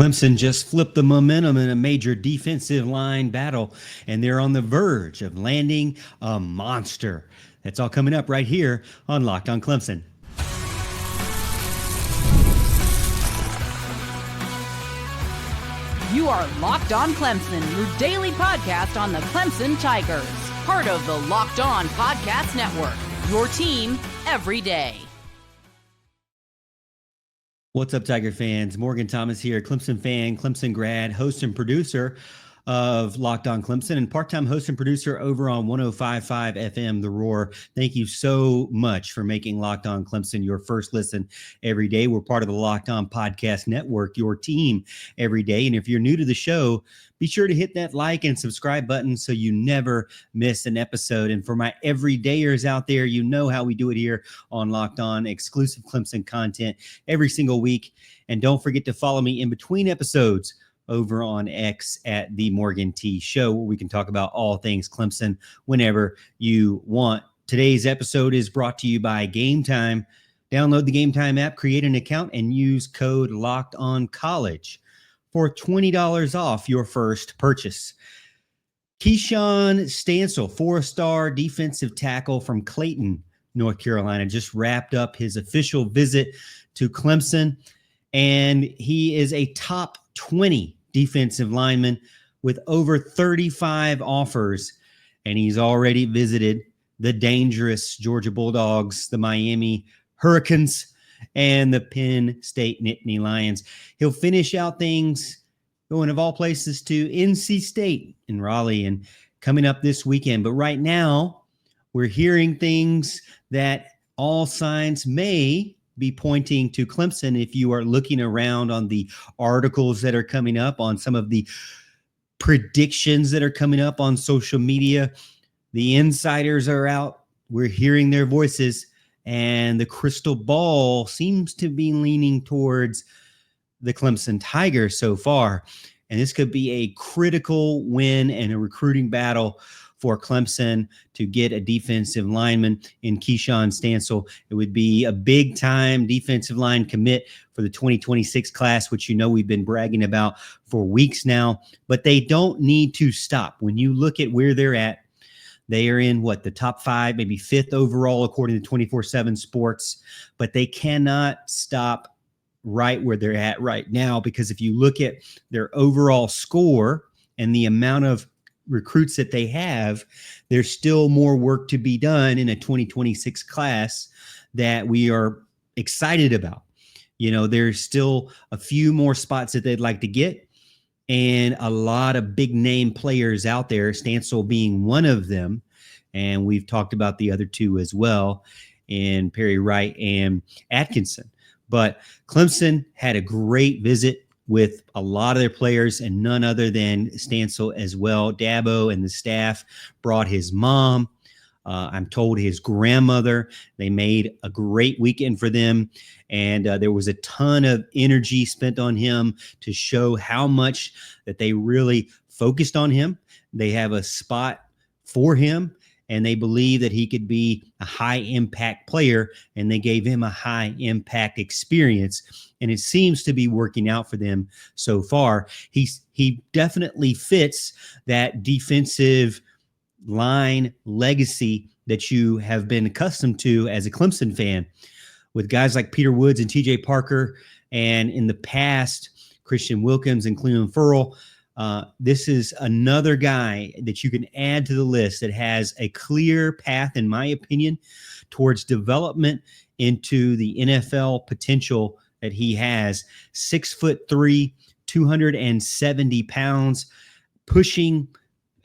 Clemson just flipped the momentum in a major defensive line battle, and they're on the verge of landing a monster. That's all coming up right here on Locked on Clemson. You are Locked on Clemson, your daily podcast on the Clemson Tigers. Part of the Locked on Podcast Network, your team every day. What's up, Tiger fans? Morgan Thomas here, Clemson fan, Clemson grad, host and producer of Locked on Clemson, and part-time host and producer over on 105.5 FM, The Roar. Thank you so much for making Locked on Clemson your first listen every day. We're part of the Locked on Podcast Network, your team every day. And if you're new to the show, be sure to hit that like and subscribe button so you never miss an episode. And for my everydayers out there, you know how we do it here on Locked On, exclusive Clemson content every single week. And don't forget to follow me in between episodes over on X at the Morgan T Show, where we can talk about all things Clemson whenever you want. Today's episode is brought to you by Gametime. Download the Gametime app, create an account, and use code LOCKEDONCollege for $20 off your first purchase. Keshawn Stancil, 4-star defensive tackle from Clayton, North Carolina, just wrapped up his official visit to Clemson, and he is a top 20 defensive lineman with over 35 offers, and he's already visited the dangerous Georgia Bulldogs, the Miami Hurricanes, and the Penn State Nittany Lions. He'll finish out things going, of all places, to NC State in Raleigh and coming up this weekend. But right now, we're hearing things that all signs may be pointing to Clemson. If you are looking around on the articles that are coming up, on some of the predictions that are coming up on social media, the insiders are out. We're hearing their voices, and the crystal ball seems to be leaning towards the Clemson Tigers so far. And this could be a critical win and a recruiting battle for Clemson to get a defensive lineman in Keshawn Stancil. It would be a big-time defensive line commit for the 2026 class, which you know we've been bragging about for weeks now. But they don't need to stop. When you look at where they're at, they are in, the top 5, maybe 5th overall, according to 24/7 Sports. But they cannot stop right where they're at right now, because if you look at their overall score and the amount of recruits that they have, there's still more work to be done in a 2026 class that we are excited about. You know, there's still a few more spots that they'd like to get, and a lot of big name players out there, Stancil being one of them. And we've talked about the other two as well, in Perry Wright and Atkinson. But Clemson had a great visit with a lot of their players, and none other than Stancil as well. Dabo and the staff brought his mom. I'm told his grandmother. They made a great weekend for them, and there was a ton of energy spent on him to show how much that they really focused on him. They have a spot for him, and they believe that he could be a high-impact player, and they gave him a high-impact experience, and it seems to be working out for them so far. He definitely fits that defensive line legacy that you have been accustomed to as a Clemson fan, with guys like Peter Woods and TJ Parker, and in the past, Christian Wilkins and Cleveland Ferrell. This is another guy that you can add to the list that has a clear path, in my opinion, towards development into the NFL potential that he has. 6'3", 270 pounds, pushing,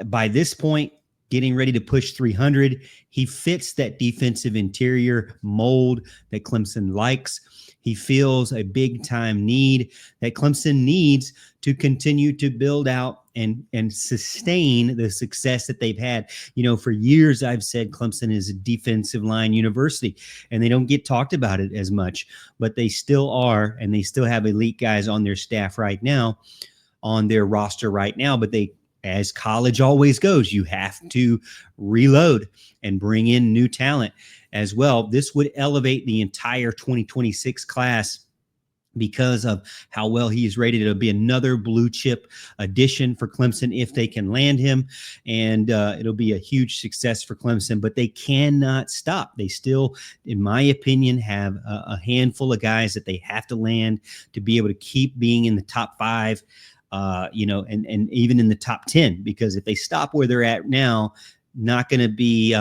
by this point, getting ready to push 300. He fits that defensive interior mold that Clemson likes. He feels a big-time need that Clemson needs to continue to build out and sustain the success that they've had. You know, for years I've said Clemson is a defensive line university, and they don't get talked about it as much, but they still are, and they still have elite guys on their staff right now, on their roster right now. But they, as college always goes, you have to reload and bring in new talent as well. This would elevate the entire 2026 class because of how well he is rated. It'll be another blue chip addition for Clemson if they can land him, and it'll be a huge success for Clemson, but they cannot stop. They still, in my opinion, have a handful of guys that they have to land to be able to keep being in the top 5, and even in the top 10, because if they stop where they're at now, not going to be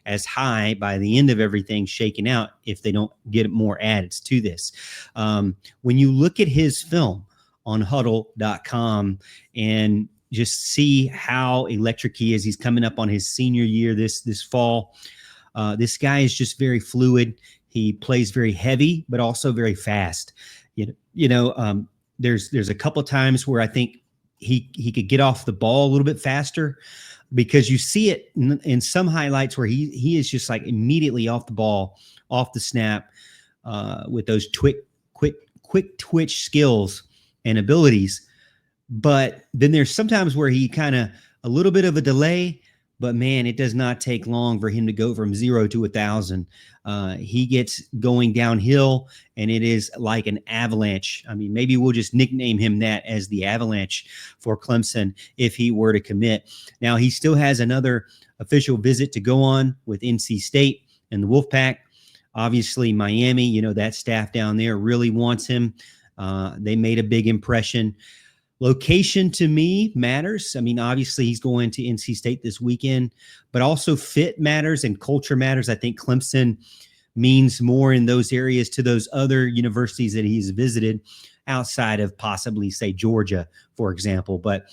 as high by the end of everything shaken out if they don't get more added to this. When you look at his film on huddle.com and just see how electric he is, he's coming up on his senior year this fall. This guy is just very fluid. He plays very heavy, but also very fast. There's a couple times where I think he could get off the ball a little bit faster, because you see it in some highlights where he is just like immediately off the ball, off the snap, with those quick twitch skills and abilities. But then there's sometimes where he kind of a little bit of a delay, but man, it does not take long for him to go from 0 to 1,000. He gets going downhill, and it is like an avalanche. I mean, maybe we'll just nickname him that, as the Avalanche for Clemson if he were to commit. Now, he still has another official visit to go on with NC State and the Wolfpack. Obviously, Miami, that staff down there really wants him. They made a big impression. Location to me matters. I mean, obviously he's going to NC State this weekend, but also fit matters and culture matters. I think Clemson means more in those areas to those other universities that he's visited outside of possibly, say, Georgia, for example. But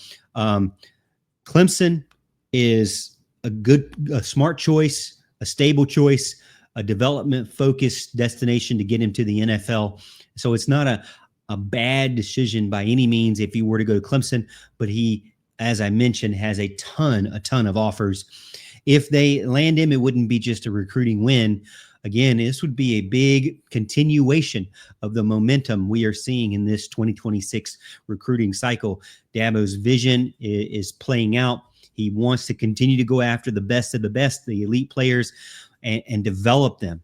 Clemson is a smart choice, a stable choice, a development-focused destination to get him to the NFL. So it's not a bad decision by any means if he were to go to Clemson, but he, as I mentioned, has a ton of offers. If they land him, it wouldn't be just a recruiting win. Again, this would be a big continuation of the momentum we are seeing in this 2026 recruiting cycle. Dabo's vision is playing out. He wants to continue to go after the best of the best, the elite players, and develop them.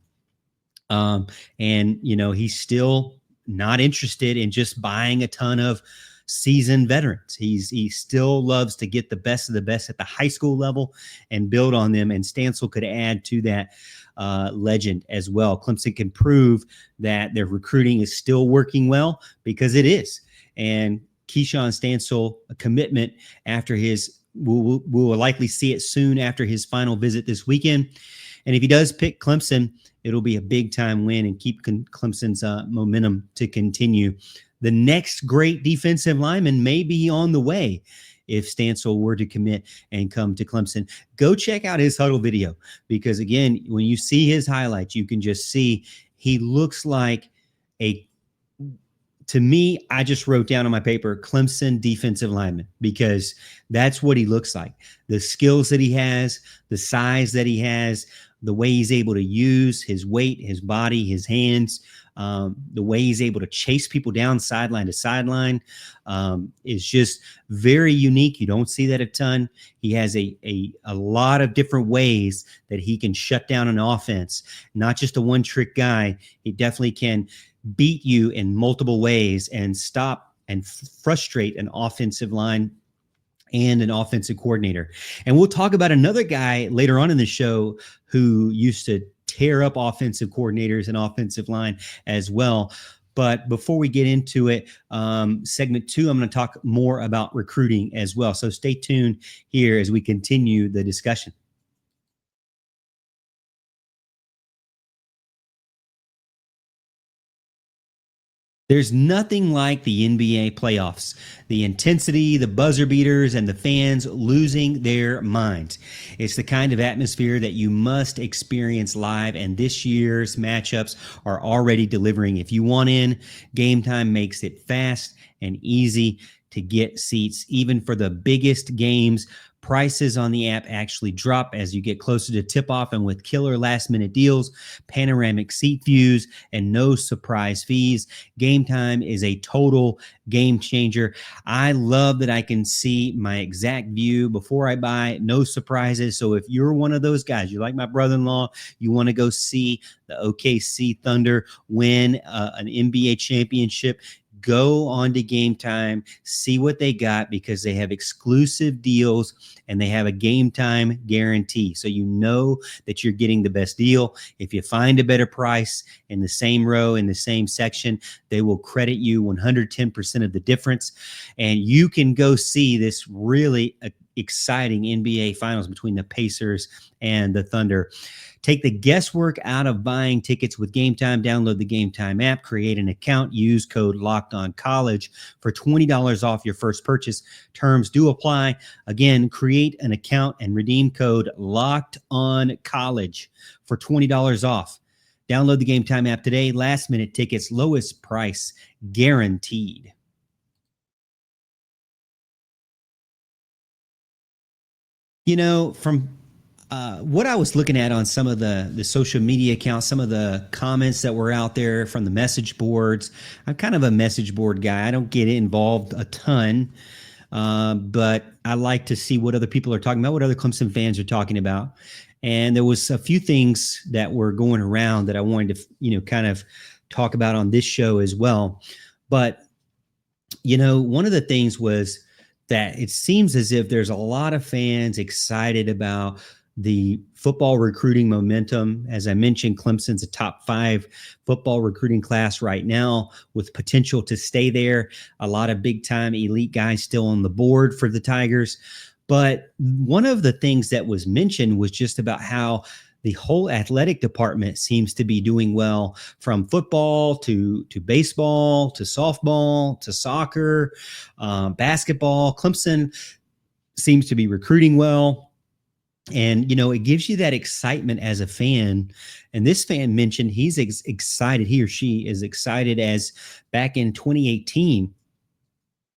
He's still not interested in just buying a ton of seasoned veterans. He still loves to get the best of the best at the high school level and build on them. And Stancil could add to that legend as well. Clemson can prove that their recruiting is still working well, because it is. And Keshawn Stancil, a commitment after we'll likely see it soon after his final visit this weekend. And if he does pick Clemson, it'll be a big-time win and keep Clemson's momentum to continue. The next great defensive lineman may be on the way if Stancil were to commit and come to Clemson. Go check out his huddle video, because, again, when you see his highlights, you can just see he looks like to me, I just wrote down on my paper, Clemson defensive lineman, because that's what he looks like. The skills that he has, the size that he has, the way he's able to use his weight, his body, his hands, the way he's able to chase people down sideline to sideline is just very unique. You don't see that a ton. He has a lot of different ways that he can shut down an offense. Not just a one-trick guy. He definitely can beat you in multiple ways and stop and frustrate an offensive line and an offensive coordinator. And we'll talk about another guy later on in the show who used to tear up offensive coordinators and offensive line as well. But before we get into it, segment 2, I'm going to talk more about recruiting as well. So stay tuned here as we continue the discussion. There's nothing like the NBA playoffs. The intensity, the buzzer beaters, and the fans losing their minds. It's the kind of atmosphere that you must experience live, and this year's matchups are already delivering. If you want in, Gametime makes it fast and easy to get seats, even for the biggest games. Prices on the app actually drop as you get closer to tip-off, and with killer last-minute deals, panoramic seat views, and no surprise fees, Gametime is a total game changer. I love that I can see my exact view before I buy, no surprises. So if you're one of those guys, you're like my brother-in-law, you want to go see the OKC Thunder win an NBA championship, go on to Gametime, see what they got, because they have exclusive deals and they have a Gametime guarantee. So you know that you're getting the best deal. If you find a better price in the same row, in the same section, they will credit you 110% of the difference. And you can go see this really exciting NBA Finals between the Pacers and the Thunder. Take the guesswork out of buying tickets with Gametime. Download the Gametime app, create an account, use code LOCKEDONCollege for $20 off your first purchase. Terms do apply. Again, create an account and redeem code LOCKEDONCollege for $20 off. Download the Gametime app today. Last minute tickets, lowest price guaranteed. You know, from what I was looking at on some of the social media accounts, some of the comments that were out there from the message boards, I'm kind of a message board guy. I don't get involved a ton, but I like to see what other people are talking about, what other Clemson fans are talking about. And there was a few things that were going around that I wanted to, kind of talk about on this show as well. But, one of the things was that it seems as if there's a lot of fans excited about the football recruiting momentum. As I mentioned, Clemson's a top 5 football recruiting class right now with potential to stay there. A lot of big time elite guys still on the board for the Tigers. But one of the things that was mentioned was just about how the whole athletic department seems to be doing well, from football to baseball, to softball, to soccer, basketball. Clemson seems to be recruiting well. And, it gives you that excitement as a fan. And this fan mentioned he's excited, he or she is excited as back in 2018.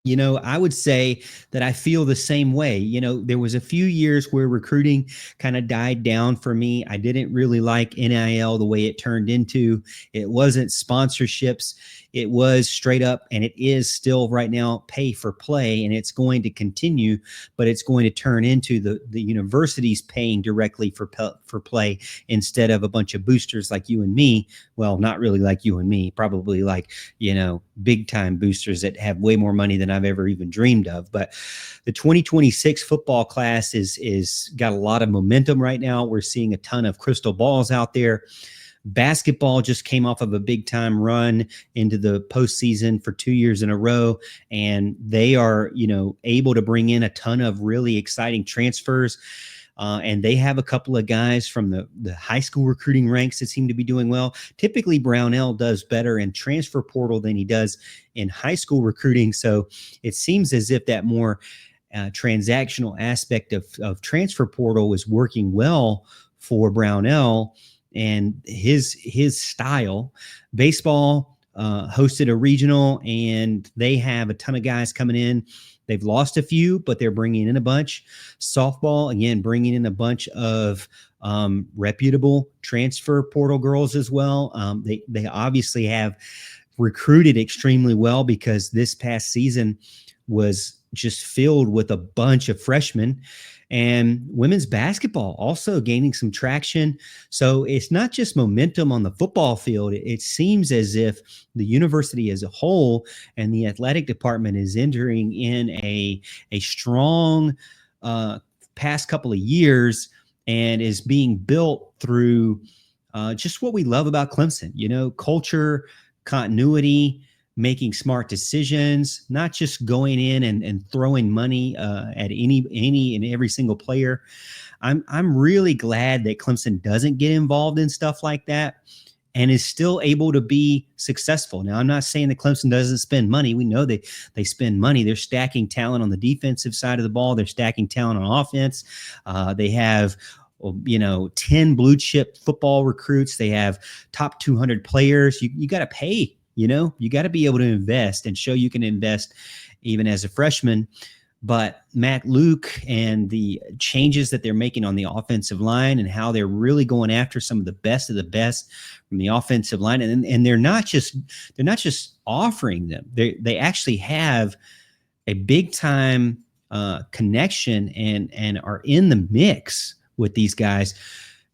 I would say that I feel the same way. There was a few years where recruiting kind of died down for me. I didn't really like NIL the way it turned into. It wasn't sponsorships. It was straight up, and it is still right now, pay for play, and it's going to continue, but it's going to turn into the universities paying directly for play instead of a bunch of boosters like you and me. Well, not really like you and me, probably like, big time boosters that have way more money than I've ever even dreamed of. But the 2026 football class is got a lot of momentum right now. We're seeing a ton of crystal balls out there. Basketball just came off of a big time run into the postseason for 2 years in a row. And they are, able to bring in a ton of really exciting transfers. And they have a couple of guys from the high school recruiting ranks that seem to be doing well. Typically, Brownell does better in transfer portal than he does in high school recruiting. So it seems as if that more transactional aspect of transfer portal is working well for Brownell and his style. Baseball hosted a regional, and they have a ton of guys coming in. They've lost a few, but they're bringing in a bunch. Softball, again, bringing in a bunch of reputable transfer portal girls as well. They obviously have recruited extremely well, because this past season was just filled with a bunch of freshmen. And women's basketball also gaining some traction. So it's not just momentum on the football field. It seems as if the university as a whole and the athletic department is entering in a strong past couple of years, and is being built through just what we love about Clemson, culture, continuity, making smart decisions, not just going in and throwing money at any and every single player. I'm really glad that Clemson doesn't get involved in stuff like that and is still able to be successful. Now, I'm not saying that Clemson doesn't spend money. We know they spend money. They're stacking talent on the defensive side of the ball. They're stacking talent on offense. They have 10 blue chip football recruits. They have top 200 players. You got to pay. You got to be able to invest and show you can invest even as a freshman. But Matt Luke and the changes that they're making on the offensive line and how they're really going after some of the best from the offensive line, and they're not just offering them. They actually have a big time connection and are in the mix with these guys.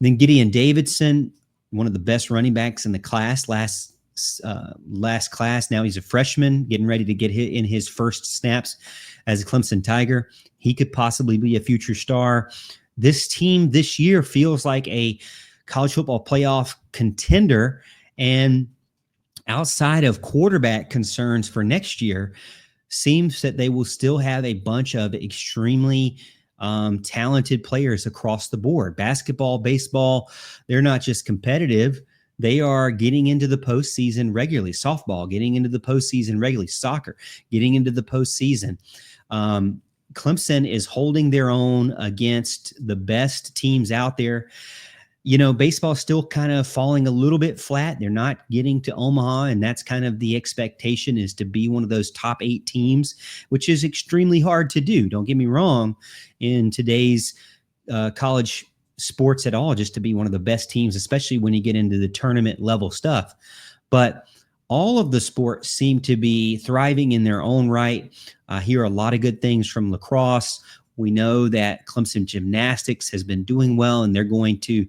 And then Gideon Davidson, one of the best running backs in the class last class. Now he's a freshman, getting ready to get hit in his first snaps as a Clemson Tiger. He could possibly be a future star. This team this year feels like a college football playoff contender. And outside of quarterback concerns for next year, seems that they will still have a bunch of extremely talented players across the board. Basketball, baseball, they're not just competitive. They are getting into the postseason regularly. Softball, getting into the postseason regularly. Soccer, getting into the postseason. Clemson is holding their own against the best teams out there. You know, baseball is still kind of falling a little bit flat. They're not getting to Omaha, and that's kind of the expectation, is to be one of those top 8 teams, which is extremely hard to do. Don't get me wrong, in today's college sports at all, just to be one of the best teams, especially when you get into the tournament level stuff. But all of the sports seem to be thriving in their own right. I hear a lot of good things from lacrosse. We know that Clemson gymnastics has been doing well, and they're going to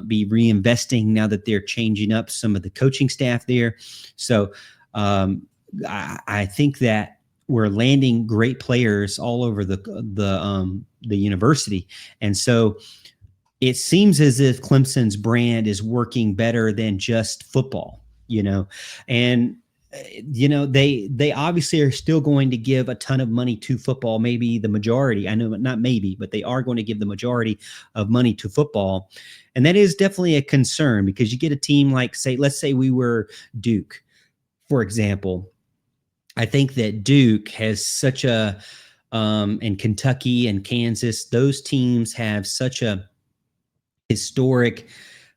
be reinvesting now that they're changing up some of the coaching staff there. So I think that we're landing great players all over the university. And so it seems as if Clemson's brand is working better than just football, you know, and you know, they obviously are still going to give a ton of money to football, maybe the majority. I know, not maybe, but they are going to give the majority of money to football. And that is definitely a concern, because you get a team like, let's say we were Duke, for example. I think that Duke has such a, and Kentucky and Kansas, those teams have such a historic,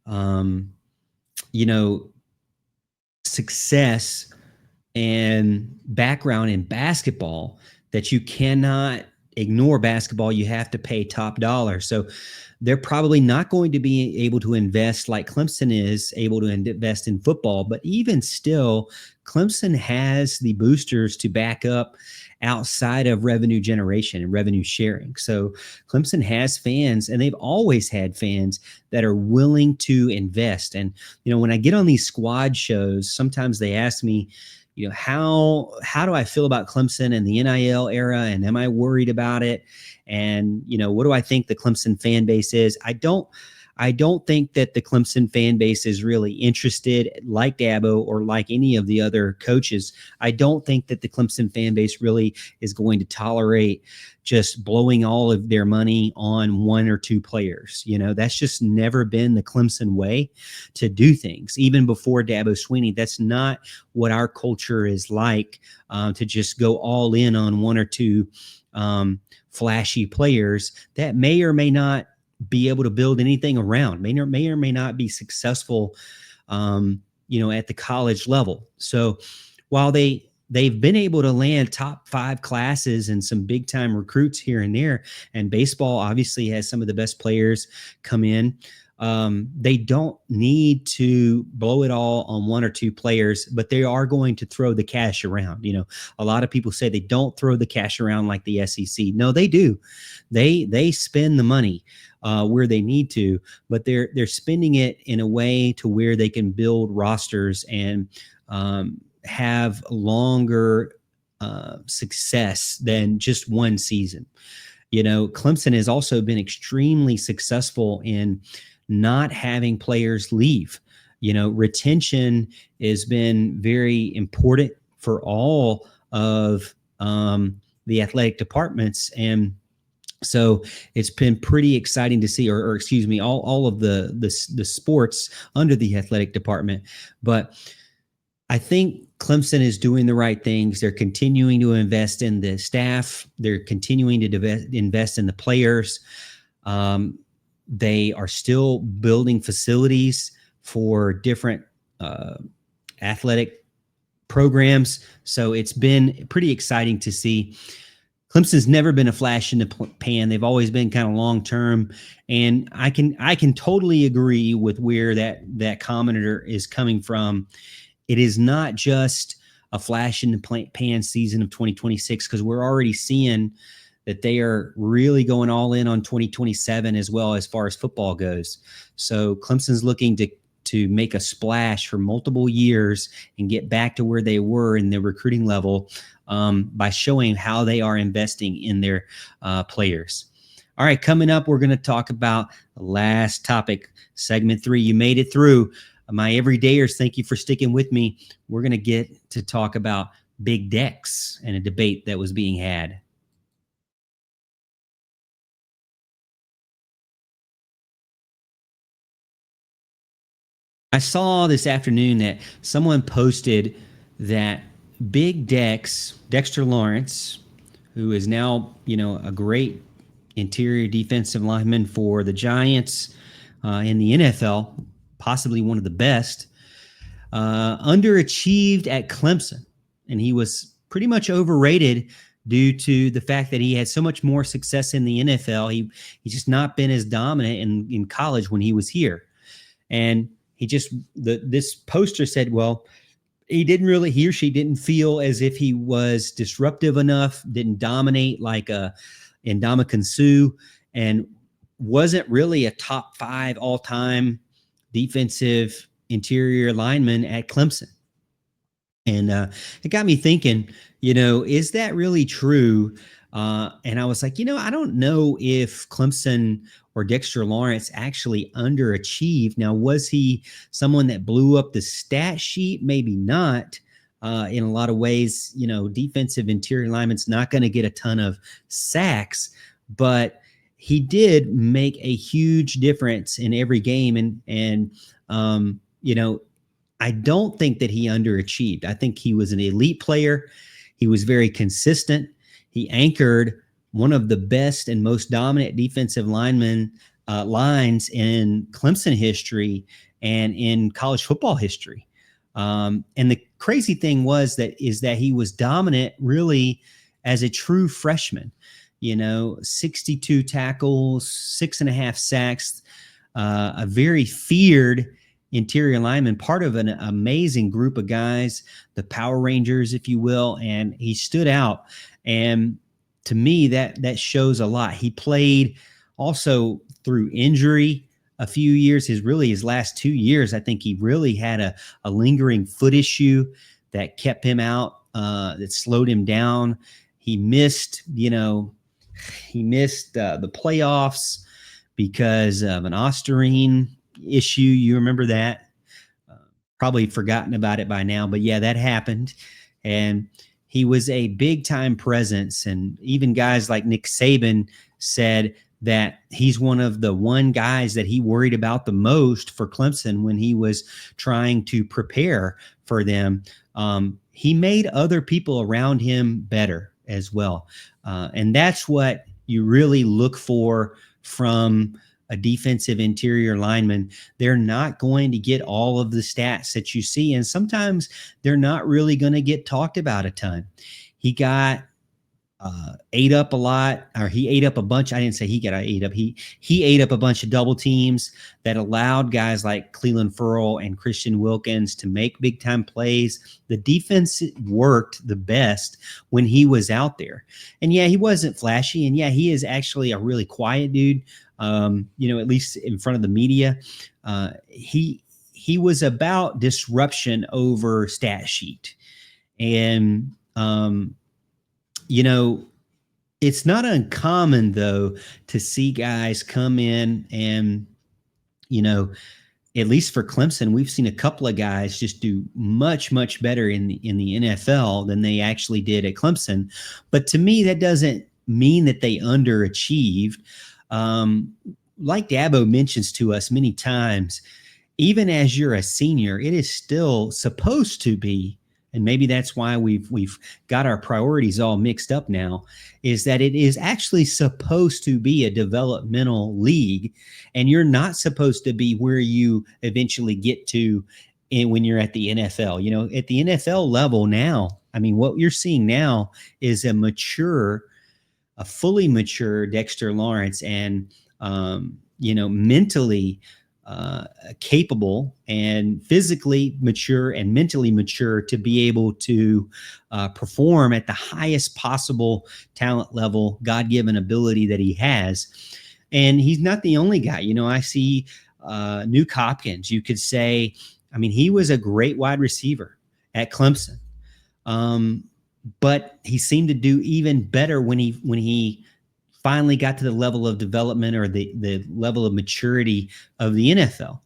you know, success and background in basketball that you cannot ignore basketball. You have to pay top dollar. So they're probably not going to be able to invest like Clemson is able to invest in football. But even still, Clemson has the boosters to back up outside of revenue generation and revenue sharing. So Clemson has fans, and they've always had fans that are willing to invest. And, you know, when I get on these squad shows, sometimes they ask me, you know, how do I feel about Clemson and the NIL era, and am I worried about it? And, you know, what do I think the Clemson fan base is? I don't think that the Clemson fan base is really interested, like Dabo or like any of the other coaches. I don't think that the Clemson fan base really is going to tolerate just blowing all of their money on 1 or 2 players. You know, that's just never been the Clemson way to do things. Even before Dabo Swinney, that's not what our culture is like, to just go all in on 1 or 2 flashy players that may or may not be able to build anything around, may or may not be successful, you know, at the college level. So while they've been able to land top 5 classes and some big time recruits here and there, and baseball obviously has some of the best players come in, they don't need to blow it all on 1 or 2 players, but they are going to throw the cash around. You know, a lot of people say they don't throw the cash around like the SEC. No, they do. They spend the money where they need to, but they're spending it in a way to where they can build rosters and have longer success than just one season. You know, Clemson has also been extremely successful in not having players leave. You know, retention has been very important for all of the athletic departments. And so it's been pretty exciting to see, or excuse me, all of the sports under the athletic department. But I think Clemson is doing the right things. They're continuing to invest in the staff. They're continuing to invest in the players. They are still building facilities for different athletic programs. So it's been pretty exciting to see Clemson's never been a flash in the pan. They've always been kind of long term, and I can totally agree with where that commenter is coming from. It is not just a flash in the pan season of 2026, because we're already seeing that they are really going all in on 2027 as well as far as football goes. So Clemson's looking to make a splash for multiple years and get back to where they were in their recruiting level by showing how they are investing in their players. All right, coming up, we're going to talk about the last topic, segment 3. You made it through. My everydayers, thank you for sticking with me. We're going to get to talk about Big Dex and a debate that was being had. I saw this afternoon that someone posted that Big Dexter Lawrence, who is now, a great interior defensive lineman for the Giants in the NFL, possibly one of the best, underachieved at Clemson. And he was pretty much overrated due to the fact that he had so much more success in the NFL. He's just not been as dominant in college when he was here. And this poster said, well, he or she didn't feel as if he was disruptive enough, didn't dominate like Ndamukong Suh, and wasn't really a top 5 all-time defensive interior lineman at Clemson. And it got me thinking, is that really true? And I was like, I don't know if Clemson or Dexter Lawrence actually underachieved. Now, was he someone that blew up the stat sheet? Maybe not. In a lot of ways, defensive interior lineman's not going to get a ton of sacks, but he did make a huge difference in every game. And I don't think that he underachieved. I think he was an elite player. He was very consistent. He anchored one of the best and most dominant defensive lines in Clemson history and in college football history. And the crazy thing is that he was dominant really as a true freshman. 62 tackles, 6.5 sacks, a very feared interior lineman, part of an amazing group of guys, the Power Rangers, if you will, and he stood out. And to me, that shows a lot. He played also through injury a few years. His last 2 years, I think he really had a lingering foot issue that kept him out, that slowed him down. He missed the playoffs because of an Ostarine issue. You remember that? Probably forgotten about it by now, but yeah, that happened. And he was a big time presence. And even guys like Nick Saban said that he's one of the guys that he worried about the most for Clemson when he was trying to prepare for them. He made other people around him better as well. And that's what you really look for from a defensive interior lineman. They're not going to get all of the stats that you see, and sometimes they're not really going to get talked about a ton. He got ate up a lot, or he ate up a bunch. I didn't say he got ate up. He ate up a bunch of double teams that allowed guys like Cleveland Ferrell and Christian Wilkins to make big time plays. The defense worked the best when he was out there. And yeah, he wasn't flashy. And yeah, he is actually a really quiet dude. At least in front of the media, he was about disruption over stat sheet. And, it's not uncommon though to see guys come in and, at least for Clemson, we've seen a couple of guys just do much, much better in the NFL than they actually did at Clemson. But to me, that doesn't mean that they underachieved. Like Dabo mentions to us many times, even as you're a senior, it is still supposed to be, and maybe that's why we've got our priorities all mixed up now, is that it is actually supposed to be a developmental league, and you're not supposed to be where you eventually get to when you're at the NFL. At the NFL level now, I mean, what you're seeing now is a mature a fully mature Dexter Lawrence and, mentally capable and physically mature and mentally mature to be able to perform at the highest possible talent level, God-given ability that he has. And he's not the only guy. I see Nuke Hopkins. You could say, he was a great wide receiver at Clemson. But he seemed to do even better when he finally got to the level of development or the level of maturity of the NFL.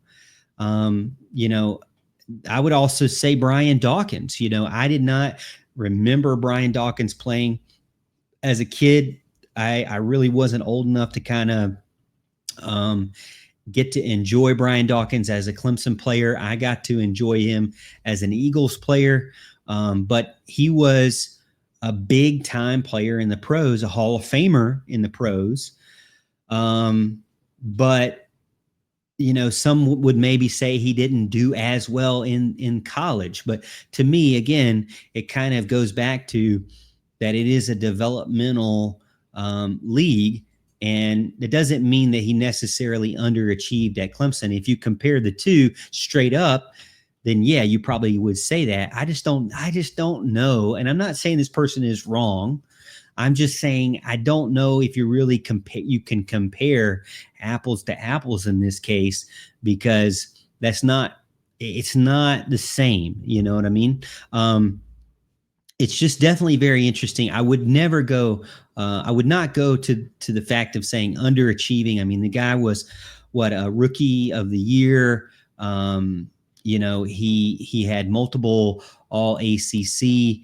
I would also say Brian Dawkins. I did not remember Brian Dawkins playing as a kid. I really wasn't old enough to kind of get to enjoy Brian Dawkins as a Clemson player. I got to enjoy him as an Eagles player. But he was a big time player in the pros, a Hall of Famer in the pros. But, some would maybe say he didn't do as well in college. But to me, again, it kind of goes back to that it is a developmental league. And it doesn't mean that he necessarily underachieved at Clemson. If you compare the two straight up, then yeah, you probably would say that. I just don't know. And I'm not saying this person is wrong. I'm just saying I don't know if you really can compare apples to apples in this case, because it's not the same. You know what I mean? It's just definitely very interesting. I would not go to the fact of saying underachieving. The guy was a rookie of the year. He had multiple all ACC,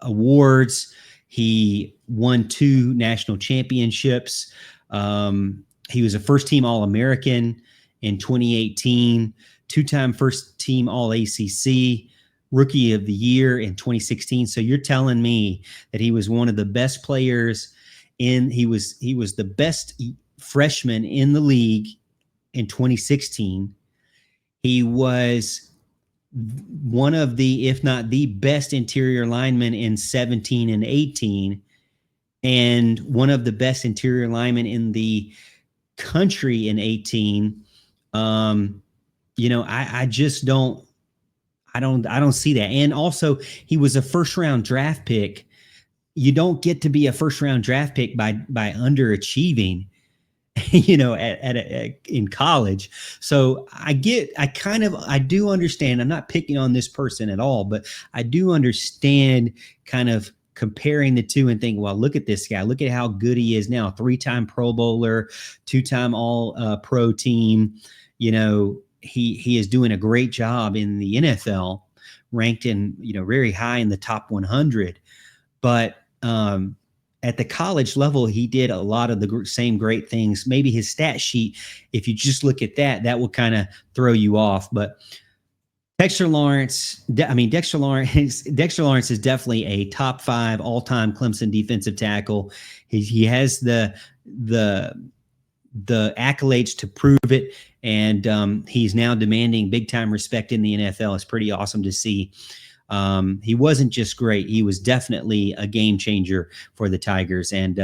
awards. He won 2 national championships. He was a first team All-American in 2018, 2-time first team All ACC, rookie of the year in 2016. So you're telling me that he was one of the best players he was the best freshman in the league in 2016. He was one of the, if not the best interior linemen in 17 and 18, and one of the best interior linemen in the country in 18. I just don't see that. And also he was a first round draft pick. You don't get to be a first round draft pick by underachieving, in college. So I do understand. I'm not picking on this person at all, but I do understand kind of comparing the two and think, well, look at this guy. Look at how good he is now. 3-time Pro Bowler, 2-time all pro team. He is doing a great job in the NFL, ranked in, very high in the top 100. But at the college level, he did a lot of the same great things. Maybe his stat sheet, if you just look at that will kind of throw you off. But Dexter Lawrence is definitely a top 5 all-time Clemson defensive tackle. He has the accolades to prove it, and he's now demanding big-time respect in the NFL. It's pretty awesome to see. He wasn't just great. He was definitely a game changer for the Tigers, and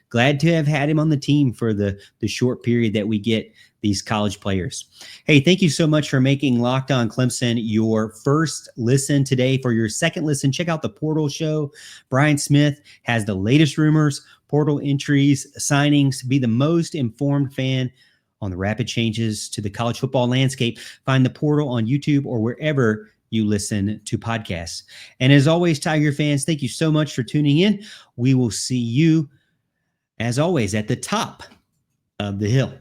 glad to have had him on the team for the short period that we get these college players. Hey, thank you so much for making Locked On Clemson your first listen today. For your second listen, check out the Portal Show. Brian Smith has the latest rumors, portal entries, signings. Be the most informed fan on the rapid changes to the college football landscape. Find the Portal on YouTube or wherever you listen to podcasts. And as always, Tiger fans, thank you so much for tuning in. We will see you, as always, at the top of the hill.